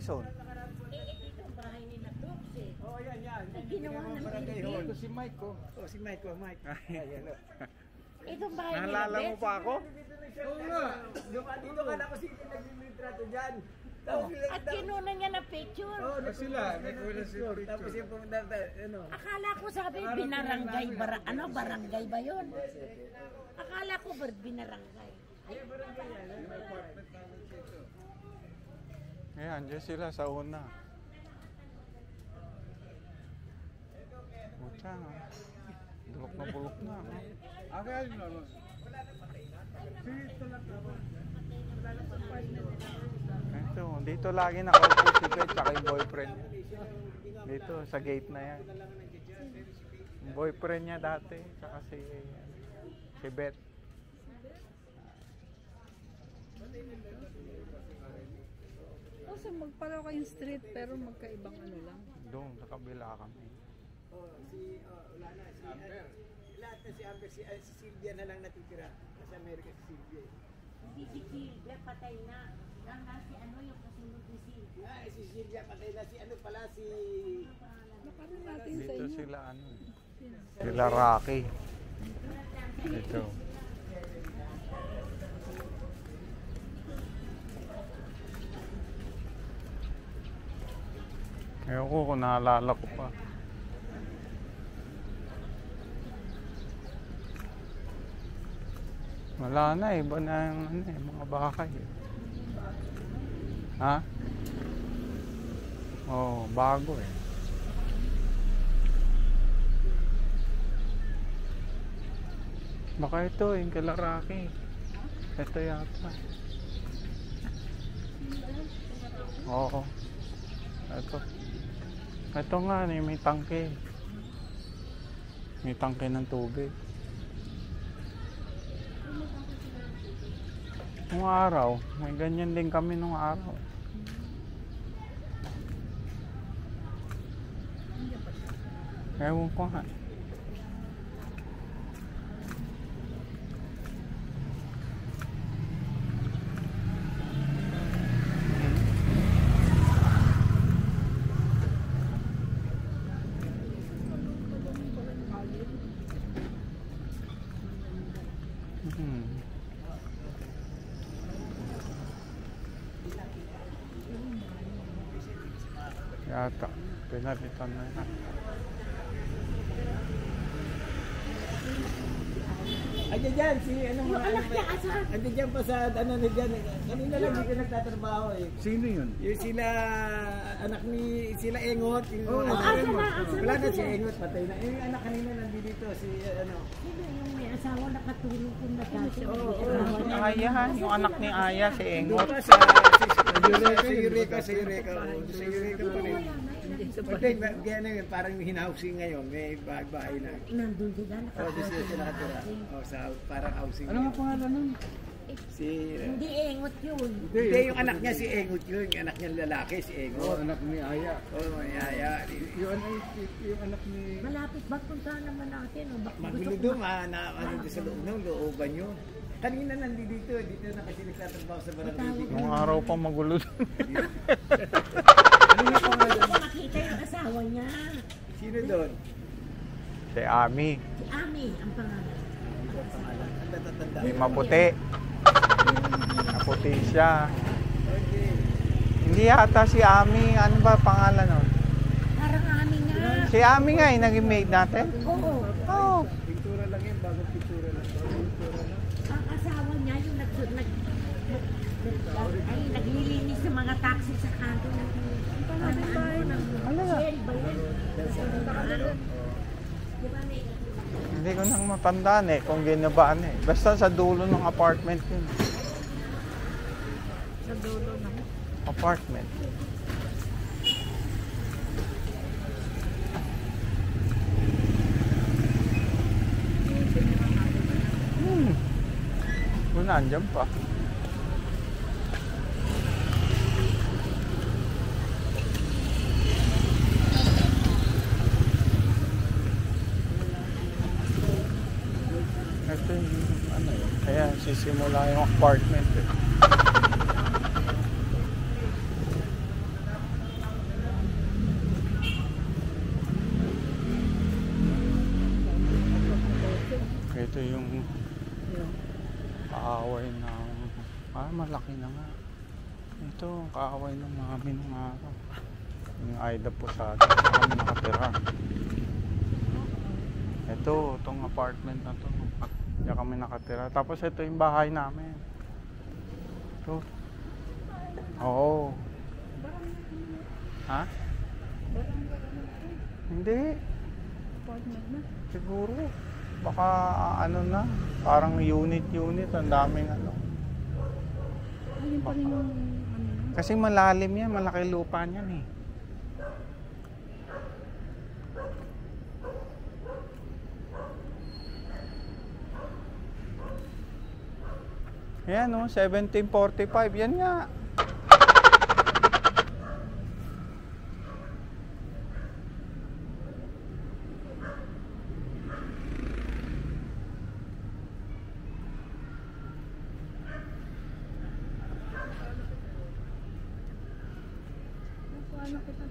Quezon. Ito ang bahay ni Nadox eh. Oh, yan. Ginawa ng barangay building. hall. Ito si Mike ko. Oh, si Mike ko, Mike. Hello. Itong bahay ni Naalala mo pa ako? Oo nga. Dito ka na kasi naglilitrato dyan. At kinunan niya na picture. Oh, sila. Nagkuha sila picture. Tapos yung pumunta, ano. Akala ko sabi binarangay, barangay ba yun? Akala ko binarangay. Ay, Ayan, dyan sila sa una. Pucha, bulok na. Akala nyo naman. Ito, dito lagi nakaupo si Beth tsaka yung boyfriend niya. Dito, sa gate na yan. Yung boyfriend niya dati, tsaka si Beth. Kasi magpalaw kayong street pero magkaibang ano lang. Doon, sa kabila kami. Wala na, si Amber. Lahat na si Amber, si Sylvia na lang natitira. Sa Amerika si Sylvia. si Silvia patay na. Hanggang si ano yung kasunod ni Silvia. Si Sylvia patay na. Si ano pala, si... Makaroon natin sa Dito inyo. sila sila Rocky. Dito. Ewan ko kung naalala ko pa. Wala na, iba na yung mga bahay. Ha? Oo, bago eh. Baka ito, yung Kalaraki. Ito yata. Oo. Ito. Ito nga, may tangke. May tangke ng tubig. Nung araw, may ganyan din kami nung araw. Ewan ko nga. Yata, pinalitan na yan. Andiyan dyan, si ano Yung anak niya, asan? Andiyan dyan pa sa ano na dyan. Kanina lang dito nagtatrabaho eh. Sino yun? Yung sila, anak ni, sila Engot. Yung wala na si Engot, patay na. Yung anak kanina nandito, si ano. Sino yung may asawa nakatulong kung natasya? Aya, yung anak ni Aya, si Engot. Doon pa sa Eureka pa rin. Pwede, gano'n yun, parang hinahousing ngayon, may bahay na. Nandun sila, Doon sila nakatira. Sa parang housing. Ano nga pangalan nun? Hindi engot yun. Hindi, yung anak niya si Engot yun. Yung anak niya lalaki, si Engot. Anak ni Aya. May Aya. Yung anak ni... Malapit ba puntahan naman natin? Magulo doon, ano doon sa loob ng looban yun. Kanina nandito na kasi nagtatrabaho sa barangay. Nung araw pa magulo. Ano nga pangalan? Makita yung asawa niya. Sino doon? Si Ami. Si Ami, ang pangalan. May maputi. Maputi siya. Okay. Hindi yata si Ami. Ano ba pangalan nun? Parang Ami nga. Si Ami nga yung naging maid natin. Oo. Oo. Pintura lang yun, bagong pintura lang. Ang asawa niya yung naglilinis ng mga taxi sa kanto ng Shell ba yun? Di ba may Hindi ko nang matandaan kung ginabaan Basta sa dulo ng apartment yun. Sa dulo na. Apartment. Kung nandiyan pa. Ito yung ano yun. Kaya sisimula yung apartment Ito yung kaaway ng... malaki na nga. Ito, kaaway ng mami nung araw. Yung Aida Posada. Kami nakatira. Ito, itong apartment na to. Diyan kami nakatira. Tapos ito yung bahay namin. Ito. Oo. Ha? Hindi. Apartment na. Siguro. Baka ano na. Parang unit-unit. Ang daming ano. Ayun pa rin yung ano na. Kasi malalim yan. Malaki lupa niyan eh. Ayan o, 1745. Yan nga. Ano kita?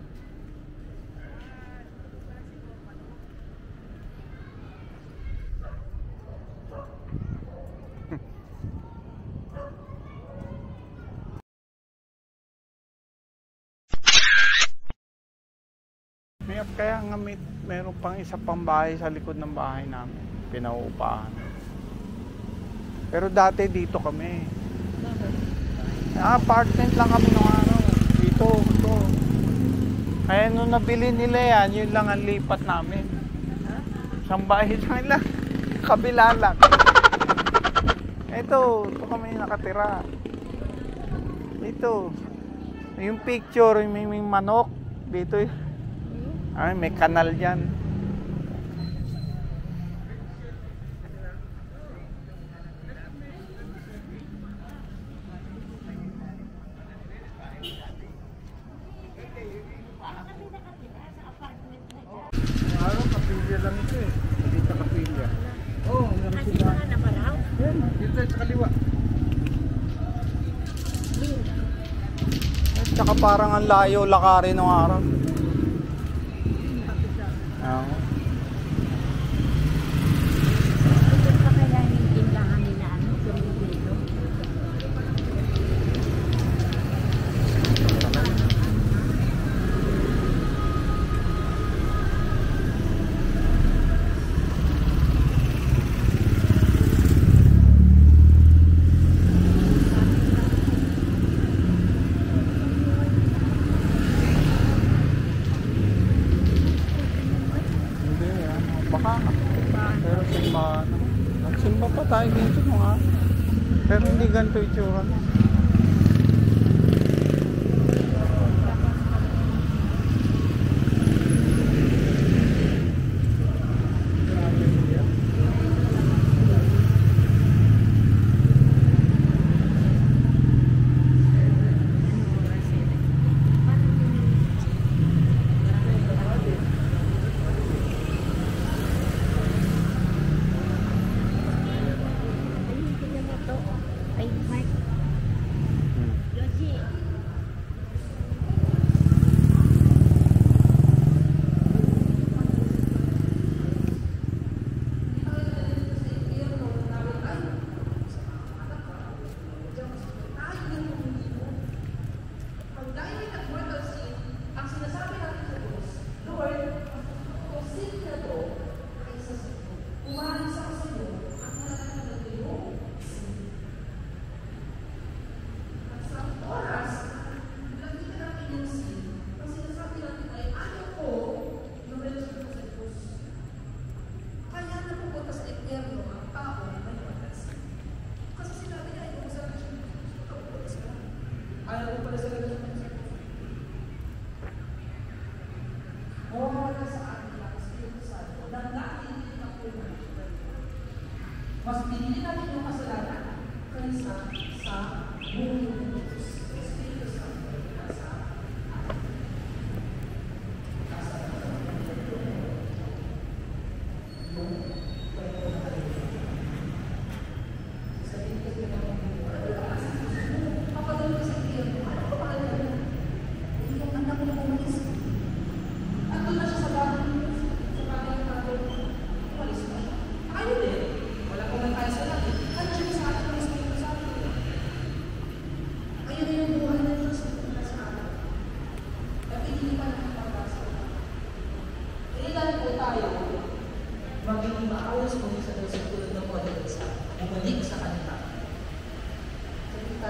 Kaya nga meron pang isa pang bahay sa likod ng bahay namin. Pinauupahan. Pero dati dito kami. Apartment lang kami nung ano. Dito, ito. Kaya nung nabili nila yan, yun lang ang lipat namin. Isang bahay lang. Kabila lang. Ito kami nakatira. Dito. Yung picture, yung may manok. Dito ay, may kanal dyan. Araw, kapilya lang ito eh. Dito kapilya. Oo, meron Kasi sila. mga nabaraw. Yan, dito sa kaliwa. At saka parang ang layo lakarin ng araw. Ito pa kaya yung tindahan nila ano, dito. Hindi, baka. Pero simbahan. Nagsimba pa tayo dito mga. Pero hindi ganito itsura. Ay, Mike. Yosi. Mas pinili natin yung kasalanan kaysa sa buong Diyos. Espiritu Santo nasa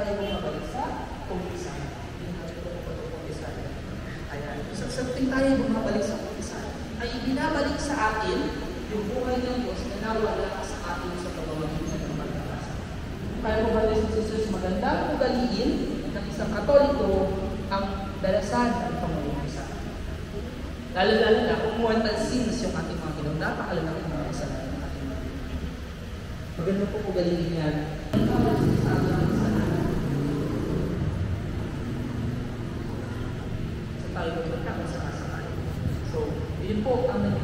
tayo bumabalik sa umpisa. Ayan. Sa tuwing tayo bumabalik sa umpisa, ay ibinabalik sa atin yung buhay ng Diyos na nawala sa atin sa pamamagitan ng pagkakasal. Kaya po ba rin si Jesus magandang ugaliin ng isang Katoliko ang dalasan ng pamamagitan. Lalo-lalo na kung wanted sins yung ating mga ginawa, napakalaking mga kasalanan ng ating mga ginawa. Maganda po ugaliin yan. Sa tayo magkakasakasakay. So, yun po ang